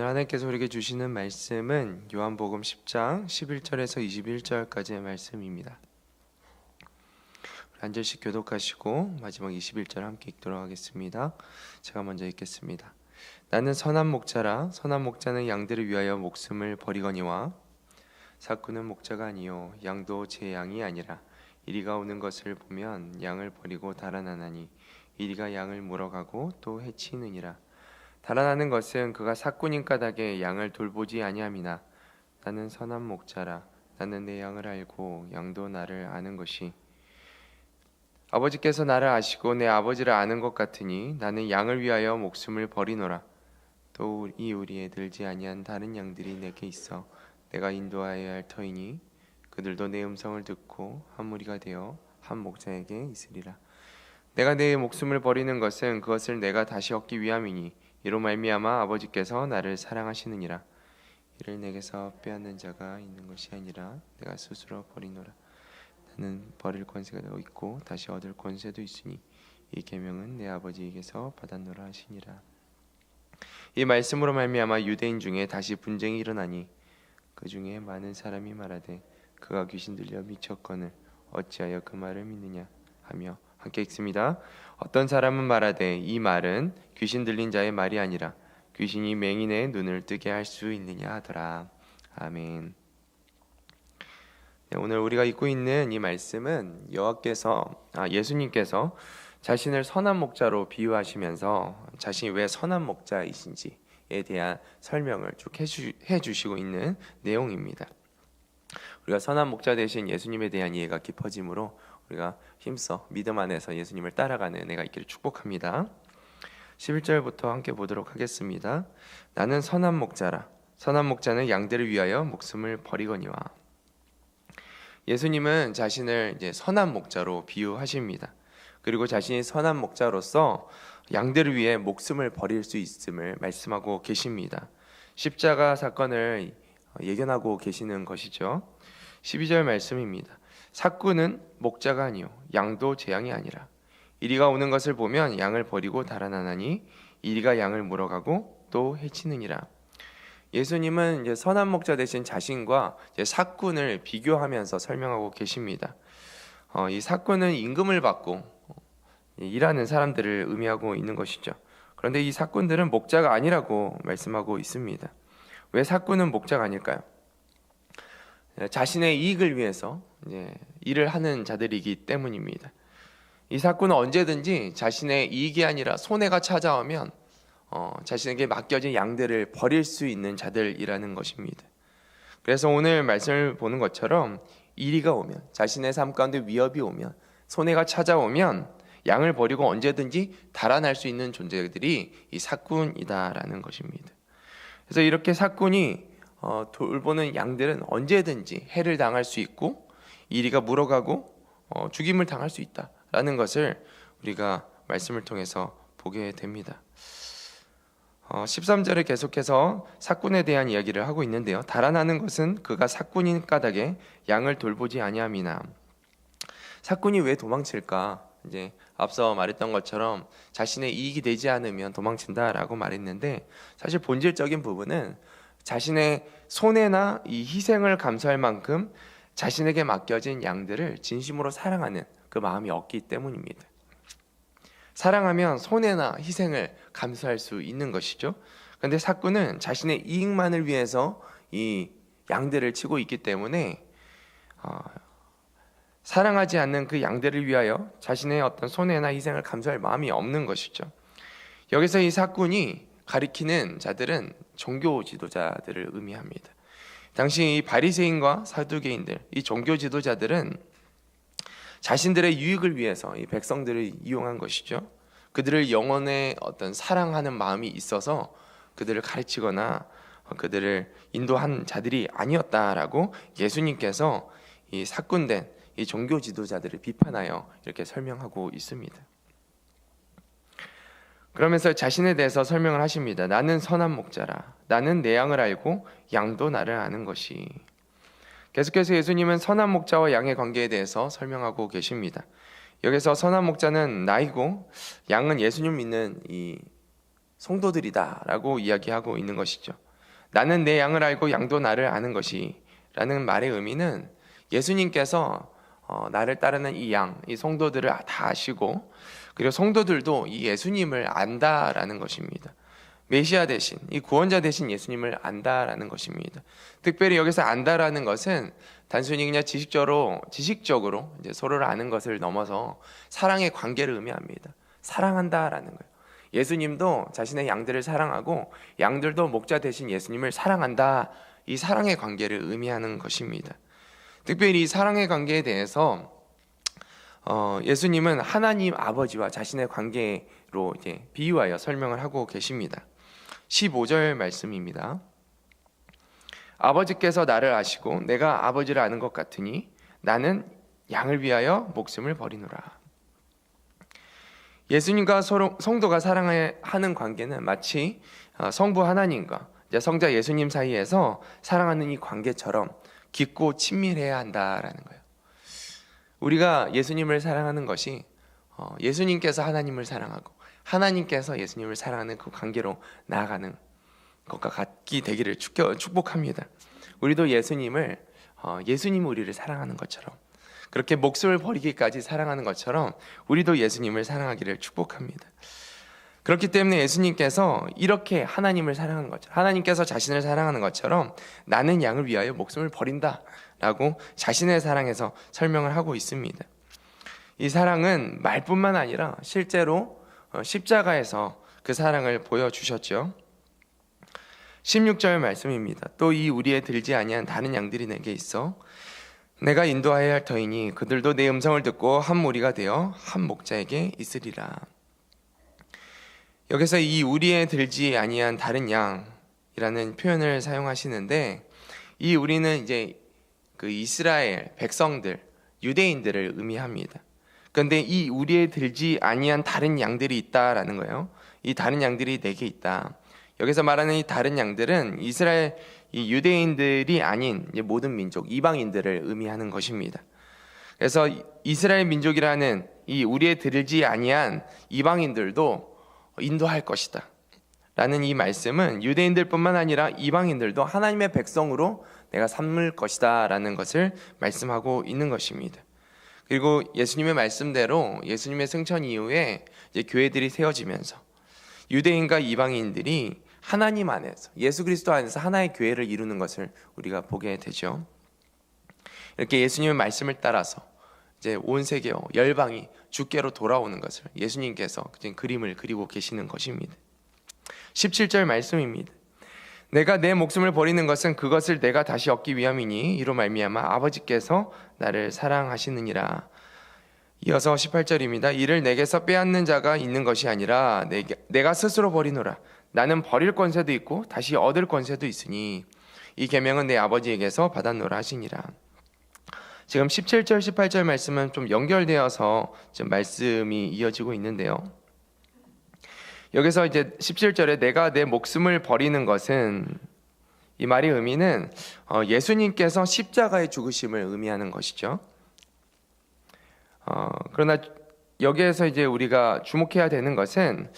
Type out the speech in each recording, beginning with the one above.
오늘 하나님께서 우리에게 주시는 말씀은 요한복음 10장 11절에서 21절까지의 말씀입니다. 한 절씩 교독하시고 마지막 21절 함께 읽도록 하겠습니다. 제가 먼저 읽겠습니다. 나는 선한 목자라. 선한 목자는 양들을 위하여 목숨을 버리거니와 삭구는 목자가 아니요 양도 제 양이 아니라 이리가 오는 것을 보면 양을 버리고 달아나나니 이리가 양을 물어가고 또 해치느니라. 달아나는 것은 그가 삭군인 까닭에 양을 돌보지 아니함이나 나는 선한 목자라. 나는 내 양을 알고 양도 나를 아는 것이 아버지께서 나를 아시고 내 아버지를 아는 것 같으니 나는 양을 위하여 목숨을 버리노라. 또 이 우리에 들지 아니한 다른 양들이 내게 있어 내가 인도하여야 할 터이니 그들도 내 음성을 듣고 한 무리가 되어 한 목자에게 있으리라. 내가 내 목숨을 버리는 것은 그것을 내가 다시 얻기 위함이니 이로 말미암아 아버지께서 나를 사랑하시느니라. 이를 내게서 빼앗는 자가 있는 것이 아니라 내가 스스로 버리노라. 나는 버릴 권세가 있고 다시 얻을 권세도 있으니 이 계명은 내 아버지에게서 받았노라 하시니라. 이 말씀으로 말미암아 유대인 중에 다시 분쟁이 일어나니 그 중에 많은 사람이 말하되 그가 귀신 들려 미쳤거늘 어찌하여 그 말을 믿느냐 하며 함께 읽습니다. 어떤 사람은 말하되 이 말은 귀신 들린 자의 말이 아니라 귀신이 맹인의 눈을 뜨게 할 수 있느냐 하더라. 아멘. 네, 오늘 우리가 읽고 있는 이 말씀은 예수님께서 자신을 선한 목자로 비유하시면서 자신이 왜 선한 목자이신지에 대한 설명을 쭉 해주시고 있는 내용입니다. 우리가 선한 목자 대신 예수님에 대한 이해가 깊어지므로 우리가 힘써 믿음 안에서 예수님을 따라가는 은혜가 있기를 축복합니다. 11절부터 함께 보도록 하겠습니다. 나는 선한 목자라. 선한 목자는 양들을 위하여 목숨을 버리거니와. 예수님은 자신을 이제 선한 목자로 비유하십니다. 그리고 자신이 선한 목자로서 양들을 위해 목숨을 버릴 수 있음을 말씀하고 계십니다. 십자가 사건을 예견하고 계시는 것이죠. 12절 말씀입니다. 삭구는 목자가 아니요 양도 제 양이 아니라 이리가 오는 것을 보면 양을 버리고 달아나나니 이리가 양을 물어가고 또 해치느니라. 예수님은 이제 선한 목자 대신 자신과 이제 삭군을 비교하면서 설명하고 계십니다. 이 삭군은 임금을 받고 일하는 사람들을 의미하고 있는 것이죠. 그런데 이 삭군들은 목자가 아니라고 말씀하고 있습니다. 왜 삭군은 목자가 아닐까요? 자신의 이익을 위해서 이제 일을 하는 자들이기 때문입니다. 이 삭군은 언제든지 자신의 이익이 아니라 손해가 찾아오면 자신에게 맡겨진 양들을 버릴 수 있는 자들이라는 것입니다. 그래서 오늘 말씀을 보는 것처럼 이리가 오면, 자신의 삶 가운데 위협이 오면, 손해가 찾아오면 양을 버리고 언제든지 달아날 수 있는 존재들이 이 삭군이다라는 것입니다. 그래서 이렇게 삭군이 돌보는 양들은 언제든지 해를 당할 수 있고 이리가 물어가고 죽임을 당할 수 있다라는 것을 우리가 말씀을 통해서 보게 됩니다. 13절에 계속해서 삭군에 대한 이야기를 하고 있는데요. 달아나는 것은 그가 삭군인 까닭에 양을 돌보지 아니함이나. 삭군이 왜 도망칠까? 이제 앞서 말했던 것처럼 자신의 이익이 되지 않으면 도망친다라고 말했는데 사실 본질적인 부분은 자신의 손해나 이 희생을 감수할 만큼 자신에게 맡겨진 양들을 진심으로 사랑하는 그 마음이 없기 때문입니다. 사랑하면 손해나 희생을 감수할 수 있는 것이죠. 그런데 삭군은 자신의 이익만을 위해서 이 양들을 치고 있기 때문에 사랑하지 않는 그 양들을 위하여 자신의 어떤 손해나 희생을 감수할 마음이 없는 것이죠. 여기서 이 삭군이 가리키는 자들은 종교 지도자들을 의미합니다. 당시 이 바리새인과 사두개인들, 이 종교 지도자들은 자신들의 유익을 위해서 이 백성들을 이용한 것이죠. 그들을 영혼의 어떤 사랑하는 마음이 있어서 그들을 가르치거나 그들을 인도한 자들이 아니었다라고 예수님께서 이 삭군된 이 종교 지도자들을 비판하여 이렇게 설명하고 있습니다. 그러면서 자신에 대해서 설명을 하십니다. 나는 선한 목자라. 나는 내 양을 알고 양도 나를 아는 것이. 계속해서 예수님은 선한 목자와 양의 관계에 대해서 설명하고 계십니다. 여기서 선한 목자는 나이고 양은 예수님 믿는 이 성도들이다라고 이야기하고 있는 것이죠. 나는 내 양을 알고 양도 나를 아는 것이 라는 말의 의미는 예수님께서 나를 따르는 이 양, 이 성도들을 다 아시고 그리고 성도들도 이 예수님을 안다라는 것입니다. 메시아 대신, 이 구원자 대신 예수님을 안다라는 것입니다. 특별히 여기서 안다라는 것은 단순히 그냥 지식적으로 이제 서로를 아는 것을 넘어서 사랑의 관계를 의미합니다. 사랑한다라는 거예요. 예수님도 자신의 양들을 사랑하고 양들도 목자 대신 예수님을 사랑한다. 이 사랑의 관계를 의미하는 것입니다. 특별히 이 사랑의 관계에 대해서 예수님은 하나님 아버지와 자신의 관계로 이제 비유하여 설명을 하고 계십니다. 15절 말씀입니다. 아버지께서 나를 아시고 내가 아버지를 아는 것 같으니 나는 양을 위하여 목숨을 버리노라. 예수님과 성도가 사랑하는 관계는 마치 성부 하나님과 성자 예수님 사이에서 사랑하는 이 관계처럼 깊고 친밀해야 한다라는 거예요. 우리가 예수님을 사랑하는 것이 예수님께서 하나님을 사랑하고 하나님께서 예수님을 사랑하는 그 관계로 나아가는 것과 같이 되기를 축복합니다. 우리도 예수님이 우리를 사랑하는 것처럼 그렇게 목숨을 버리기까지 사랑하는 것처럼 우리도 예수님을 사랑하기를 축복합니다. 그렇기 때문에 예수님께서 이렇게 하나님을 사랑하는 것처럼 하나님께서 자신을 사랑하는 것처럼 나는 양을 위하여 목숨을 버린다 라고 자신의 사랑에서 설명을 하고 있습니다. 이 사랑은 말뿐만 아니라 실제로 십자가에서 그 사랑을 보여주셨죠. 16절 말씀입니다. 또 이 우리에 들지 아니한 다른 양들이 내게 있어 내가 인도하여야 할 터이니 그들도 내 음성을 듣고 한 무리가 되어 한 목자에게 있으리라. 여기서 이 우리에 들지 아니한 다른 양이라는 표현을 사용하시는데 이 우리는 이제 그 이스라엘 백성들, 유대인들을 의미합니다. 그런데 이 우리에 들지 아니한 다른 양들이 있다라는 거예요. 이 다른 양들이 내게 있다. 여기서 말하는 이 다른 양들은 이스라엘 이 유대인들이 아닌 모든 민족, 이방인들을 의미하는 것입니다. 그래서 이스라엘 민족이라는 이 우리에 들지 아니한 이방인들도 인도할 것이다 라는 이 말씀은 유대인들뿐만 아니라 이방인들도 하나님의 백성으로 내가 삼을 것이다 라는 것을 말씀하고 있는 것입니다. 그리고 예수님의 말씀대로 예수님의 승천 이후에 이제 교회들이 세워지면서 유대인과 이방인들이 하나님 안에서 예수 그리스도 안에서 하나의 교회를 이루는 것을 우리가 보게 되죠. 이렇게 예수님의 말씀을 따라서 이제 온 세계 열방이 주께로 돌아오는 것을 예수님께서 그림을 그리고 계시는 것입니다. 17절 말씀입니다. 내가 내 목숨을 버리는 것은 그것을 내가 다시 얻기 위함이니 이로 말미암아 아버지께서 나를 사랑하시느니라. 이어서 18절입니다. 이를 내게서 빼앗는 자가 있는 것이 아니라 내가 스스로 버리노라. 나는 버릴 권세도 있고 다시 얻을 권세도 있으니 이 계명은 내 아버지에게서 받았노라 하시니라. 지금 17절 18절 말씀은 좀 연결되어서 좀 말씀이 이어지고 있는데요. 여기서 이제 17절에 내가 내 목숨을 버리는 것은 이 말의 의미는 예수님께서 십자가의 죽으심을 의미하는 것이죠. 그러나 여기에서 이제 우리가 주목해야 되는 것은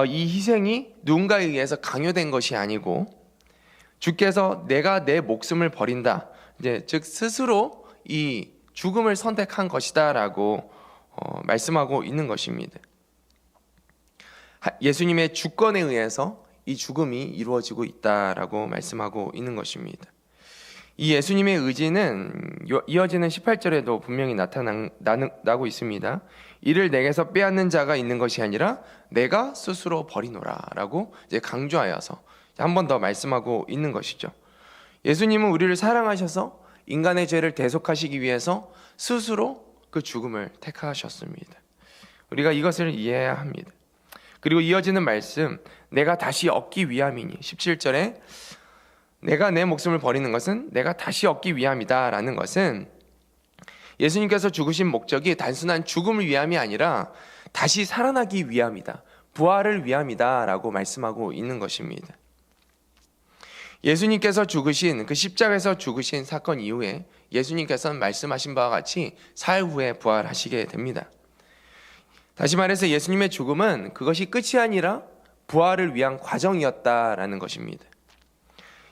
이 희생이 누군가에 의해서 강요된 것이 아니고 주께서 내가 내 목숨을 버린다. 이제 즉 스스로 이 죽음을 선택한 것이다라고 말씀하고 있는 것입니다. 예수님의 주권에 의해서 이 죽음이 이루어지고 있다라고 말씀하고 있는 것입니다. 이 예수님의 의지는 이어지는 18절에도 분명히 나타나고 있습니다. 이를 내게서 빼앗는 자가 있는 것이 아니라 내가 스스로 버리노라라고 이제 강조하여서 한 번 더 말씀하고 있는 것이죠. 예수님은 우리를 사랑하셔서 인간의 죄를 대속하시기 위해서 스스로 그 죽음을 택하셨습니다. 우리가 이것을 이해해야 합니다. 그리고 이어지는 말씀, 내가 다시 얻기 위함이니 17절에 내가 내 목숨을 버리는 것은 내가 다시 얻기 위함이다 라는 것은 예수님께서 죽으신 목적이 단순한 죽음을 위함이 아니라 다시 살아나기 위함이다, 부활을 위함이다 라고 말씀하고 있는 것입니다. 예수님께서 죽으신 그 십자가에서 죽으신 사건 이후에 예수님께서는 말씀하신 바와 같이 사흘 후에 부활하시게 됩니다. 다시 말해서 예수님의 죽음은 그것이 끝이 아니라 부활을 위한 과정이었다라는 것입니다.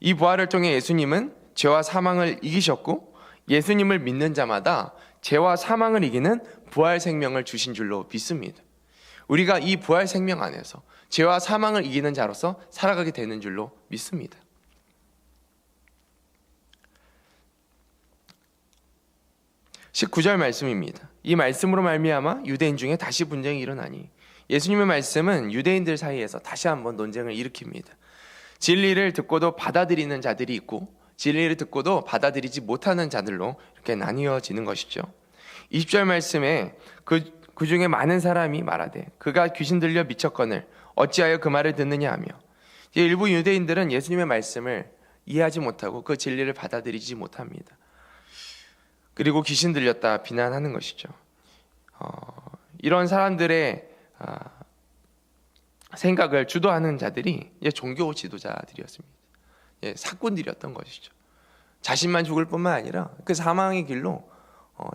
이 부활을 통해 예수님은 죄와 사망을 이기셨고 예수님을 믿는 자마다 죄와 사망을 이기는 부활 생명을 주신 줄로 믿습니다. 우리가 이 부활 생명 안에서 죄와 사망을 이기는 자로서 살아가게 되는 줄로 믿습니다. 19절 말씀입니다. 이 말씀으로 말미암아 유대인 중에 다시 분쟁이 일어나니, 예수님의 말씀은 유대인들 사이에서 다시 한번 논쟁을 일으킵니다. 진리를 듣고도 받아들이는 자들이 있고 진리를 듣고도 받아들이지 못하는 자들로 이렇게 나뉘어지는 것이죠. 20절 말씀에 그 중에 많은 사람이 말하되 그가 귀신 들려 미쳤거늘 어찌하여 그 말을 듣느냐 하며, 일부 유대인들은 예수님의 말씀을 이해하지 못하고 그 진리를 받아들이지 못합니다. 그리고 귀신 들렸다 비난하는 것이죠. 이런 사람들의 생각을 주도하는 자들이 종교 지도자들이었습니다. 사꾼들이었던 것이죠. 자신만 죽을 뿐만 아니라 그 사망의 길로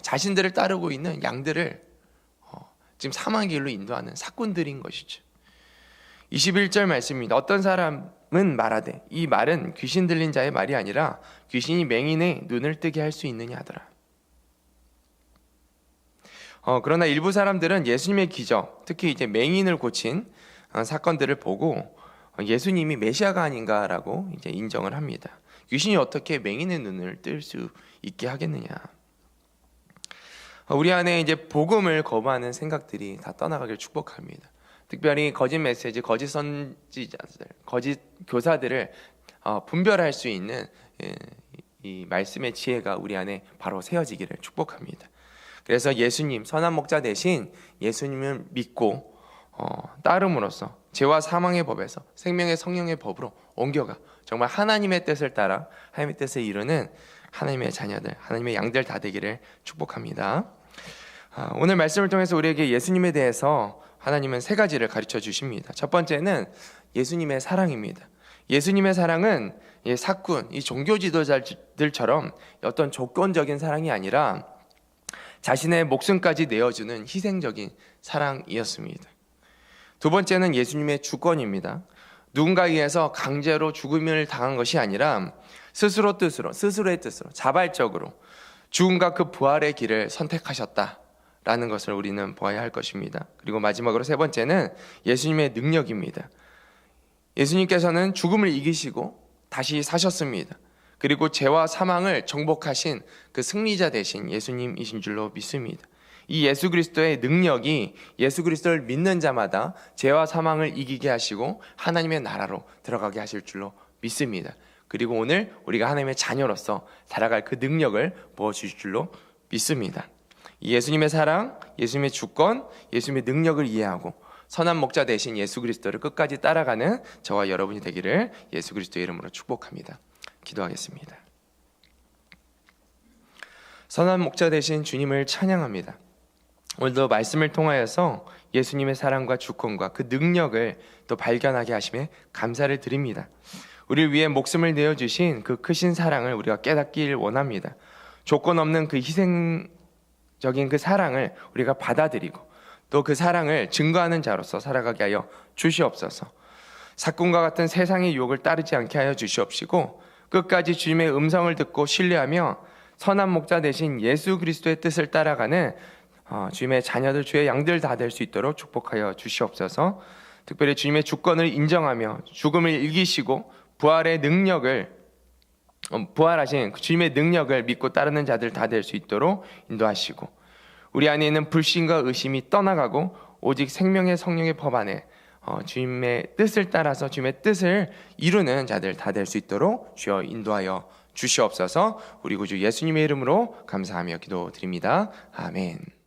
자신들을 따르고 있는 양들을 지금 사망의 길로 인도하는 사꾼들인 것이죠. 21절 말씀입니다. 어떤 사람은 말하되 이 말은 귀신 들린 자의 말이 아니라 귀신이 맹인의 눈을 뜨게 할 수 있느냐 하더라. 그러나 일부 사람들은 예수님의 기적, 특히 이제 맹인을 고친 사건들을 보고 예수님이 메시아가 아닌가라고 이제 인정을 합니다. 귀신이 어떻게 맹인의 눈을 뜰 수 있게 하겠느냐? 우리 안에 이제 복음을 거부하는 생각들이 다 떠나가길 축복합니다. 특별히 거짓 메시지, 거짓 선지자들, 거짓 교사들을 분별할 수 있는 이 말씀의 지혜가 우리 안에 바로 세워지기를 축복합니다. 그래서 예수님, 선한 목자 대신 예수님을 믿고 따름으로써 죄와 사망의 법에서 생명의 성령의 법으로 옮겨가 정말 하나님의 뜻을 따라 하나님의 뜻을 이루는 하나님의 자녀들, 하나님의 양들 다 되기를 축복합니다. 오늘 말씀을 통해서 우리에게 예수님에 대해서 하나님은 세 가지를 가르쳐 주십니다. 첫 번째는 예수님의 사랑입니다. 예수님의 사랑은 사꾼, 이 종교 지도자들처럼 어떤 조건적인 사랑이 아니라 자신의 목숨까지 내어주는 희생적인 사랑이었습니다. 두 번째는 예수님의 주권입니다. 누군가에 의해서 강제로 죽음을 당한 것이 아니라 스스로의 뜻으로 자발적으로 죽음과 그 부활의 길을 선택하셨다라는 것을 우리는 보아야 할 것입니다. 그리고 마지막으로 세 번째는 예수님의 능력입니다. 예수님께서는 죽음을 이기시고 다시 사셨습니다. 그리고 죄와 사망을 정복하신 그 승리자 되신 예수님이신 줄로 믿습니다. 이 예수 그리스도의 능력이 예수 그리스도를 믿는 자마다 죄와 사망을 이기게 하시고 하나님의 나라로 들어가게 하실 줄로 믿습니다. 그리고 오늘 우리가 하나님의 자녀로서 살아갈 그 능력을 부어주실 줄로 믿습니다. 이 예수님의 사랑, 예수님의 주권, 예수님의 능력을 이해하고 선한 목자 되신 예수 그리스도를 끝까지 따라가는 저와 여러분이 되기를 예수 그리스도의 이름으로 축복합니다. 기도하겠습니다. 선한 목자 되신 주님을 찬양합니다. 오늘도 말씀을 통하여서 예수님의 사랑과 주권과 그 능력을 또 발견하게 하심에 감사를 드립니다. 우리를 위해 목숨을 내어주신 그 크신 사랑을 우리가 깨닫길 원합니다. 조건 없는 그 희생적인 그 사랑을 우리가 받아들이고 또 그 사랑을 증거하는 자로서 살아가게 하여 주시옵소서. 사꾼과 같은 세상의 유혹을 따르지 않게 하여 주시옵시고 끝까지 주님의 음성을 듣고 신뢰하며 선한 목자 되신 예수 그리스도의 뜻을 따라가는 주님의 자녀들, 주의 양들 다 될 수 있도록 축복하여 주시옵소서. 특별히 주님의 주권을 인정하며 죽음을 이기시고 부활하신 주님의 능력을 믿고 따르는 자들 다 될 수 있도록 인도하시고 우리 안에 있는 불신과 의심이 떠나가고 오직 생명의 성령의 법 안에 주님의 뜻을 따라서 주님의 뜻을 이루는 자들 다 될 수 있도록 주여 인도하여 주시옵소서. 우리 구주 예수님의 이름으로 감사하며 기도드립니다. 아멘.